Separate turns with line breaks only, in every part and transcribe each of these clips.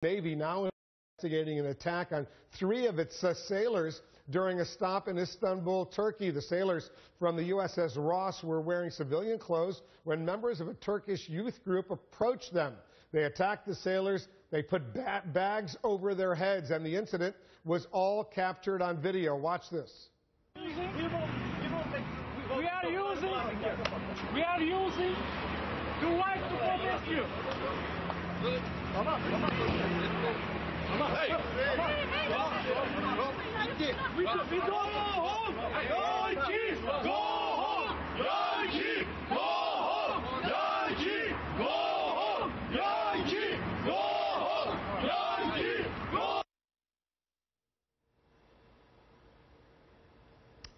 Navy now investigating an attack on 3 of its sailors during a stop in Istanbul, Turkey. The sailors from the USS Ross were wearing civilian clothes when members of a Turkish youth group approached them. They attacked the sailors. They put bags over their heads, and the incident was all captured on video. Watch this.
We are using the right to protest you. We don't go home. Yankee, go home. Yankee, go home. Yankee, go home. Yankee, go home. Yankee, go.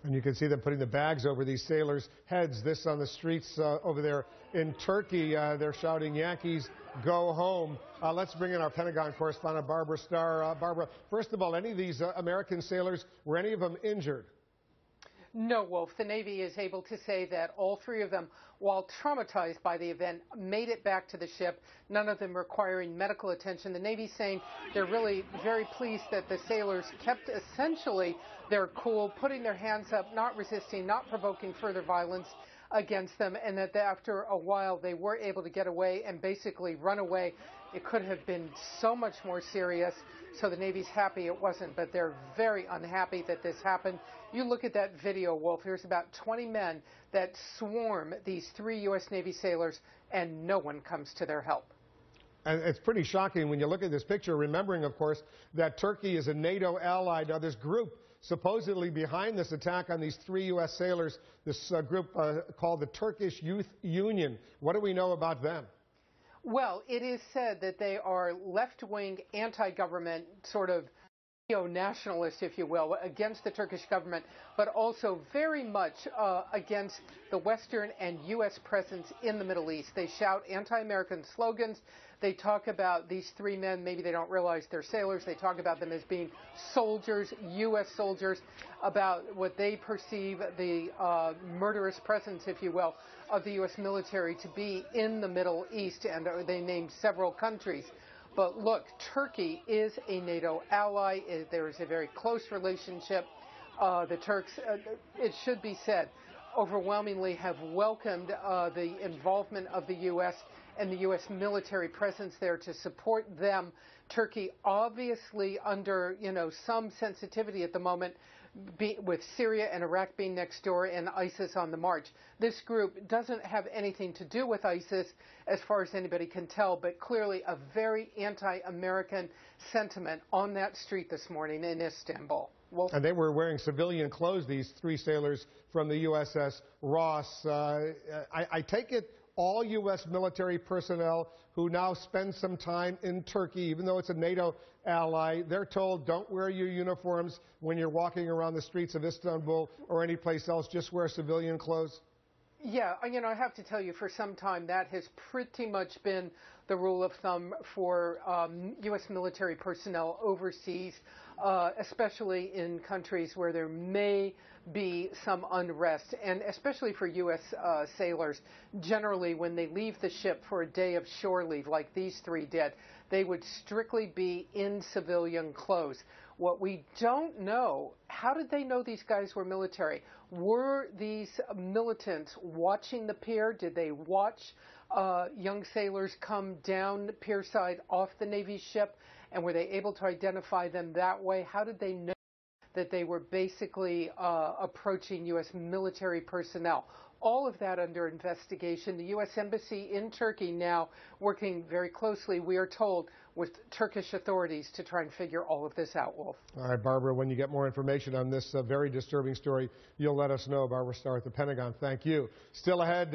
And you can see them putting the bags over these sailors' heads. This on the streets over there in Turkey. They're shouting, "Yankees, go home." Let's bring in our Pentagon correspondent, Barbara Starr. Barbara, first of all, any of these American sailors, were any of them injured?
No, Wolf. The Navy is able to say that all 3 of them, while traumatized by the event, made it back to the ship, none of them requiring medical attention. The Navy saying they're really very pleased that the sailors kept essentially their cool, putting their hands up, not resisting, not provoking further violence against them, and that after a while they were able to get away and basically run away. It could have been so much more serious, so the Navy's happy it wasn't, but they're very unhappy that this happened. You look at that video, Wolf, there's about 20 men that swarm these 3 U.S. Navy sailors, and no one comes to their help.
And it's pretty shocking when you look at this picture, remembering, of course, that Turkey is a NATO ally. Now, this group supposedly behind this attack on these 3 U.S. sailors, this group called the Turkish Youth Union. What do we know about them?
Well, it is said that they are left-wing, anti-government, sort of neo-nationalist, if you will, against the Turkish government, but also very much against the Western and U.S. presence in the Middle East. They shout anti-American slogans. They talk about these 3 men, maybe they don't realize they're sailors. They talk about them as being soldiers, U.S. soldiers, about what they perceive the murderous presence, if you will, of the U.S. military to be in the Middle East, and they name several countries. But look, Turkey is a NATO ally. There is a very close relationship. The Turks, it should be said, overwhelmingly have welcomed the involvement of the U.S. and the U.S. military presence there to support them. Turkey obviously under, some sensitivity at the moment, with Syria and Iraq being next door and ISIS on the march. This group doesn't have anything to do with ISIS as far as anybody can tell, but clearly a very anti-American sentiment on that street this morning in Istanbul. Wolf?
And they were wearing civilian clothes, these 3 sailors from the USS Ross. I take it all U.S. military personnel who now spend some time in Turkey, even though it's a NATO ally, they're told don't wear your uniforms when you're walking around the streets of Istanbul or any place else, just wear civilian clothes?
Yeah, I have to tell you, for some time that has pretty much been the rule of thumb for U.S. military personnel overseas, especially in countries where there may be some unrest, and especially for U.S. Sailors. Generally, when they leave the ship for a day of shore leave, like these 3 did, they would strictly be in civilian clothes. What we don't know, how did they know these guys were military? Were these militants watching the pier? Did they watch young sailors come down the pier side off the Navy ship? And were they able to identify them that way? How did they know that they were basically approaching U.S. military personnel? All of that under investigation. The U.S. Embassy in Turkey now working very closely, we are told, with Turkish authorities to try and figure all of this out, Wolf.
All right, Barbara, when you get more information on this very disturbing story, you'll let us know. Barbara Starr at the Pentagon, thank you. Still ahead.